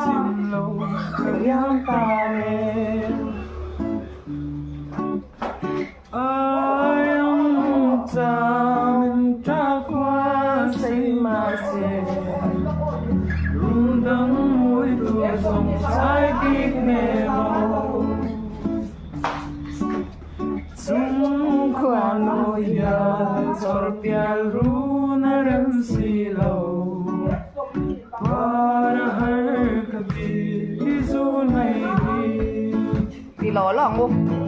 chìm lâu yang ta em em ta mình tra qua say mà sẽ luôn đắng môi đùa dòng trái tim em Sung qua nỗi nhớ sorpial runaram silau para har kabi isu nai Thì lỗ lòng luôn